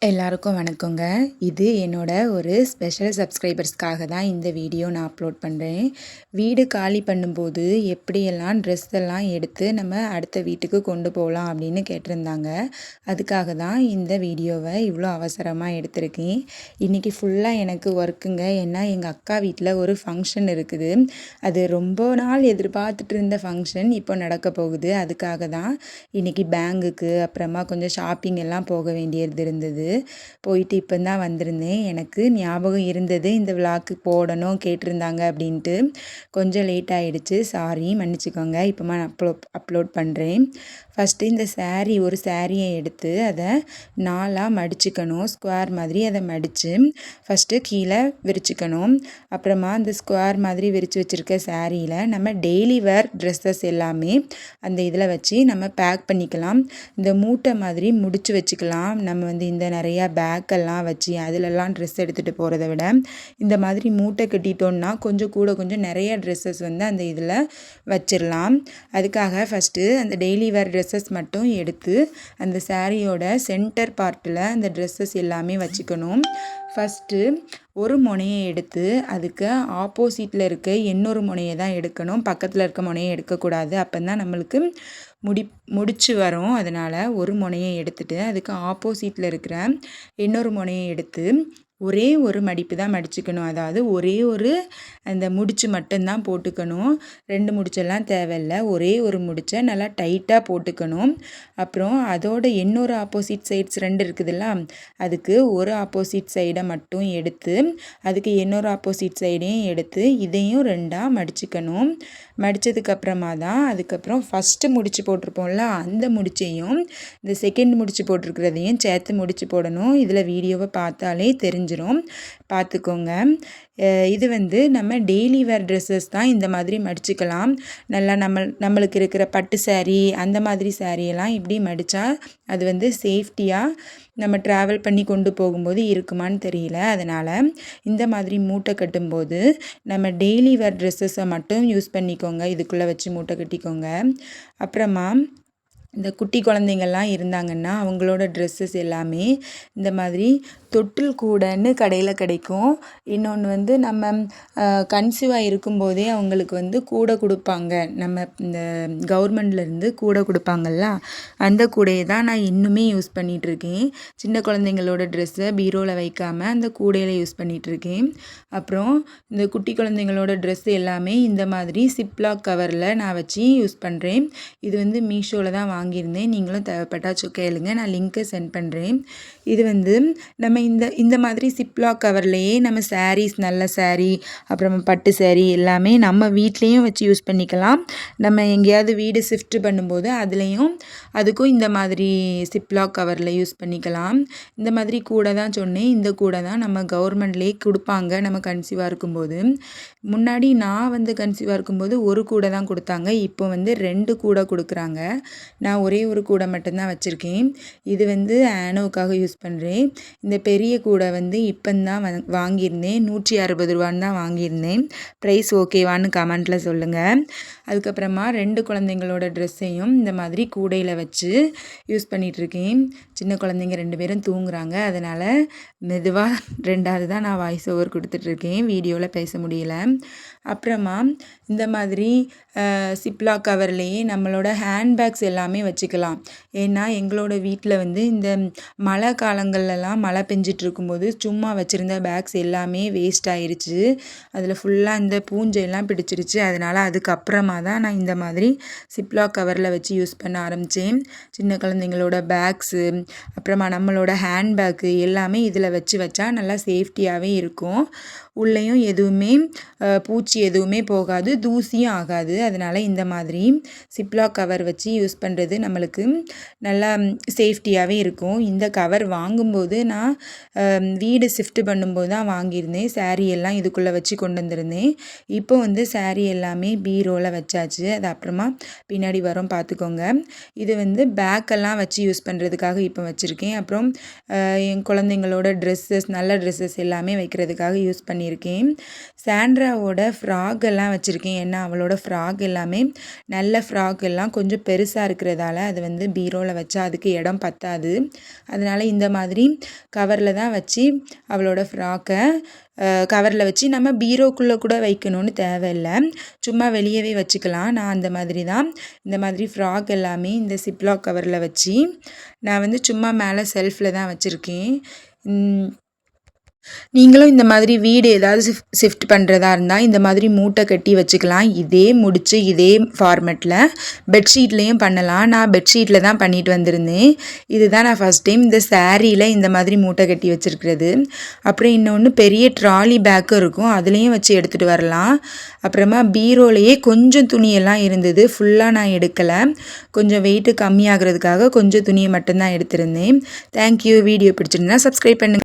எல்லாருக்கும் வணக்கங்க. இது என்னோட ஒரு ஸ்பெஷல் சப்ஸ்கிரைபர்ஸ்க்காக தான் இந்த வீடியோ நான் அப்லோட் பண்ணுறேன். வீடு காலி பண்ணும்போது எப்படியெல்லாம் ட்ரெஸ் எல்லாம் எடுத்து நம்ம அடுத்த வீட்டுக்கு கொண்டு போகலாம் அப்படின்னு கேட்டிருந்தாங்க. அதுக்காக தான் இந்த வீடியோவை இவ்வளோ அவசரமாக எடுத்திருக்கேன். இன்றைக்கி ஃபுல்லாக எனக்கு ஒர்க்குங்க. ஏன்னா எங்கள் அக்கா வீட்டில் ஒரு ஃபங்க்ஷன் இருக்குது. அது ரொம்ப நாள் எதிர்பார்த்துட்டு இருந்த ஃபங்க்ஷன் இப்போ நடக்க போகுது. அதுக்காக தான் இன்றைக்கி பேங்குக்கு அப்புறமா கொஞ்சம் ஷாப்பிங் எல்லாம் போக வேண்டியது இருந்தது. போயிட்டு இப்போ தான் வந்திருந்தேன். எனக்கு ஞாபகம் இருந்தது இந்த விளாக்கு போடணும் கேட்டிருந்தாங்க அப்படின்ட்டு. கொஞ்சம் லேட் ஆகிடுச்சு, சாரி மன்னிச்சிக்கோங்க. இப்போ நான் அப்லோட் பண்ணுறேன். ஃபஸ்ட்டு இந்த ஒரு சேரீயை எடுத்து அதை 4ஆக மடிச்சுக்கணும். ஸ்கொயர் மாதிரி அதை மடித்து ஃபஸ்ட்டு கீழே விரிச்சுக்கணும். அப்புறமா அந்த ஸ்கொயர் மாதிரி விரித்து வச்சுருக்க சேரீயில் நம்ம டெய்லி வேர் ட்ரெஸ்ஸஸ் எல்லாமே அந்த இதில் வச்சு நம்ம பேக் பண்ணிக்கலாம். இந்த மூட்டை மாதிரி முடிச்சு வச்சுக்கலாம். நம்ம இந்த நிறையா பேக்கெல்லாம் வச்சு அதிலெல்லாம் ட்ரெஸ் எடுத்துகிட்டு போகிறத விட இந்த மாதிரி மூட்டை கட்டிட்டோன்னா கொஞ்சம் நிறைய ட்ரெஸ்ஸஸ் அந்த இதில் வச்சிடலாம். அதுக்காக ஃபஸ்ட்டு அந்த டெய்லி வேர் ட்ரெஸ்ஸஸ் மட்டும் எடுத்து அந்த சாரியோட சென்டர் பார்ட்டில் அந்த ட்ரெஸ்ஸஸ் எல்லாமே வச்சுக்கணும். ஃபஸ்ட்டு ஒரு முனையை எடுத்து அதுக்கு ஆப்போசிட்டில் இருக்க இன்னொரு முனையை தான் எடுக்கணும். பக்கத்தில் இருக்க முனையை எடுக்கக்கூடாது. அப்போ தான் நம்மளுக்கு முடிச்சு வரும். அதனால் ஒரு முனையை எடுத்துட்டு அதுக்கு ஆப்போசிட்டில் இருக்கிற இன்னொரு முனையை எடுத்து ஒரே ஒரு மடிப்பு தான் மடிச்சுக்கணும். அதாவது ஒரே ஒரு அந்த முடிச்சு மட்டும்தான் போட்டுக்கணும். 2 முடிச்செல்லாம் தேவையில்லை. ஒரே ஒரு முடிச்சை நல்லா டைட்டாக போட்டுக்கணும். அப்புறம் அதோட இன்னொரு ஆப்போசிட் சைட்ஸ் 2 இருக்குதுல்ல, அதுக்கு ஒரு ஆப்போசிட் சைடை மட்டும் எடுத்து அதுக்கு இன்னொரு ஆப்போசிட் சைடையும் எடுத்து இதையும் 2ஆக மடிச்சுக்கணும். மடித்ததுக்கப்புறமா தான் அதுக்கப்புறம் ஃபஸ்ட்டு முடிச்சு போட்டிருப்போம்ல அந்த முடிச்சையும் இந்த செகண்ட் முடிச்சு போட்டிருக்கிறதையும் சேர்த்து முடிச்சு போடணும். இதில் வீடியோவை பார்த்தாலே தெரிஞ்சிடும், பார்த்துக்கோங்க. இது நம்ம டெய்லி வேர் ட்ரெஸ்ஸஸ் தான் இந்த மாதிரி மடிச்சுக்கலாம். நல்லா நம்மளுக்கு இருக்கிற பட்டு சாரீ அந்த மாதிரி சாரியெல்லாம் இப்படி மடித்தா அது சேஃப்டியாக நம்ம ட்ராவல் பண்ணி கொண்டு போகும்போது இருக்குமான்னு தெரியல. அதனால் இந்த மாதிரி மூட்டை கட்டும்போது நம்ம டெய்லி வேர் ட்ரெஸ்ஸஸை மட்டும் யூஸ் பண்ணிக்கோங்க. இதுக்குள்ளே வச்சு மூட்டை கட்டிக்கோங்க. அப்புறமா இந்த குட்டி குழந்தைங்கள்லாம் இருந்தாங்கன்னா அவங்களோட ட்ரெஸ்ஸஸ் எல்லாமே இந்த மாதிரி தொட்டில் கூடைன்னு கடையில் கிடைக்கும். இன்னொன்று நம்ம கன்சீவாக இருக்கும்போதே அவங்களுக்கு கூடை கொடுப்பாங்க. நம்ம இந்த கவர்மெண்ட்லேருந்து கூடை கொடுப்பாங்கள்ல, அந்த கூடையை தான் நான் இன்னுமே யூஸ் பண்ணிகிட்ருக்கேன். சின்ன குழந்தைங்களோட ட்ரெஸ்ஸை பீரோவில் வைக்காமல் அந்த கூடையில் யூஸ் பண்ணிகிட்ருக்கேன். அப்புறம் இந்த குட்டி குழந்தைங்களோட ட்ரெஸ் எல்லாமே இந்த மாதிரி சிப்லாக் கவரில் நான் வச்சு யூஸ் பண்ணுறேன். இது மீஷோவில் தான் வாங்கியிருந்தேன். நீங்களும் தேவைப்பட்டால் கேளுங்க, நான் லிங்க்கை சென்ட் பண்ணுறேன். இது நம்ம இந்த மாதிரி சிப்லாக் கவர்லேயே நம்ம சாரீஸ், நல்ல சாரீ அப்புறமா பட்டு சாரீ எல்லாமே நம்ம வீட்லேயும் வச்சு யூஸ் பண்ணிக்கலாம். நம்ம எங்கேயாவது வீடு ஷிஃப்ட் பண்ணும்போது அதுக்கும் இந்த மாதிரி சிப்லாக் கவரில் யூஸ் பண்ணிக்கலாம். இந்த மாதிரி கூடை தான் சொன்னேன். இந்த கூடை தான் நம்ம கவர்மெண்ட்லேயே கொடுப்பாங்க நம்ம கன்சீவாக இருக்கும்போது. முன்னாடி நான் கன்சீவாக இருக்கும்போது ஒரு கூடை தான் கொடுத்தாங்க. இப்போ 2 கூடை கொடுக்குறாங்க. நான் ஒரே ஒரு கூடை மட்டும்தான் வச்சுருக்கேன். இது ஆனோவுக்காக யூஸ் பண்ணுறேன். இந்த பெரிய கூடை இப்போ தான் வாங்கியிருந்தேன். 160 ரூபான்னு தான் வாங்கியிருந்தேன். ப்ரைஸ் ஓகேவான்னு கமெண்ட்டில் சொல்லுங்கள். அதுக்கப்புறமா 2 குழந்தைங்களோட ட்ரெஸ்ஸையும் இந்த மாதிரி கூடையில் வச்சு யூஸ் பண்ணிகிட்ருக்கேன். சின்ன குழந்தைங்க 2 பேரும் தூங்குறாங்க. அதனால் மெதுவாக 2வது தான் நான் வாய்ஸ் ஓவர் கொடுத்துட்ருக்கேன். வீடியோவில் பேச முடியல. அப்புறமா இந்த மாதிரி சிப்லாக் கவர்லேயே நம்மளோட ஹேண்ட்பேக்ஸ் எல்லாமே வச்சுக்கலாம். ஏன்னா எங்களோட வீட்டில் இந்த மழை காலங்கள்லாம் மழை பெஞ்சிட்டு இருக்கும்போது சும்மா வச்சுருந்த பேக்ஸ் எல்லாமே வேஸ்ட் ஆயிடுச்சு. அதில் ஃபுல்லாக இந்த பூஞ்சையெல்லாம் பிடிச்சிருச்சு. அதனால் அதுக்கப்புறமா தான் நான் இந்த மாதிரி சிப்லாக் கவரில் வச்சு யூஸ் பண்ண ஆரம்பித்தேன். சின்ன குழந்தைங்களோட பேக்ஸு அப்புறமா நம்மளோட ஹேண்ட்பேக்கு எல்லாமே இதில் வச்சா நல்லா சேஃப்டியாகவே இருக்கும். உள்ளேயும் எதுவுமே பூச்சி எதுவுமே போகாது, தூசியும் ஆகாது. அதனால் இந்த மாதிரி சிப்லாக் கவர் வச்சு யூஸ் பண்ணுறது நம்மளுக்கு நல்லா சேஃப்டியாகவே இருக்கும். இந்த கவர் வாங்கும்போது நான் வீடு ஷிஃப்ட் பண்ணும்போது தான் வாங்கியிருந்தேன். சாரீ எல்லாம் இதுக்குள்ளே வச்சு கொண்டு வந்திருந்தேன். இப்போ வந்து சாரீ எல்லாமே பீரோவில் வச்சாச்சு. அது அப்புறமா பின்னாடி வரும் பார்த்துக்கோங்க. இது வந்து பேக்கெல்லாம் வச்சு யூஸ் பண்ணுறதுக்காக இப்போ வச்சுருக்கேன். அப்புறம் என் குழந்தைங்களோட ட்ரெஸ்ஸஸ் நல்ல ட்ரெஸ்ஸஸ் எல்லாமே வைக்கிறதுக்காக யூஸ் பண்ணியிருக்கேன். சாண்ட்ராவோட ஃப்ராக் எல்லாம் வச்சுருக்கேன். ஏன்னா அவளோட ஃப்ராக் எல்லாமே நல்ல ஃப்ராக் எல்லாம் கொஞ்சம் பெருசாக இருக்கிறதால அது வந்து பீரோவில் வச்சா அதுக்கு இடம் பத்தாது. அதனால் இந்த மாதிரி கவரில் தான் வச்சு அவளோட ஃப்ராக்கை கவரில் வச்சு நம்ம பீரோக்குள்ளே கூட வைக்கணும்னு தேவையில்லை. சும்மா வெளியவே வச்சுக்கலாம். நான் அந்த மாதிரி தான் இந்த மாதிரி ஃப்ராக் எல்லாமே இந்த சிப்லாக் கவரில் வச்சு நான் வந்து சும்மா மேலே செல்ஃபில் தான் வச்சுருக்கேன். நீங்களும் இந்த மாதிரி வீடு ஏதாவது ஷிஃப்ட் பண்ணுறதா இருந்தால் இந்த மாதிரி மூட்டை கட்டி வச்சுக்கலாம். இதே முடிச்சு இதே ஃபார்மெட்டில் பெட்ஷீட்லேயும் பண்ணலாம். நான் பெட்ஷீட்டில் தான் பண்ணிட்டு வந்திருந்தேன். இதுதான் நான் ஃபஸ்ட் டைம் இந்த சாரியில் இந்த மாதிரி மூட்டை கட்டி வச்சுருக்கிறது. அப்புறம் இன்னொன்று பெரிய ட்ராலி பேக்கும் இருக்கும், அதுலேயும் வச்சு எடுத்துகிட்டு வரலாம். அப்புறமா பீரோலையே கொஞ்சம் துணியெல்லாம் இருந்தது, ஃபுல்லாக நான் எடுக்கலை. கொஞ்சம் வெயிட்டு கம்மியாகிறதுக்காக கொஞ்சம் துணியை மட்டும்தான் எடுத்திருந்தேன். தேங்க்யூ. வீடியோ பிடிச்சிருந்தா சப்ஸ்கிரைப் பண்ணுங்கள்.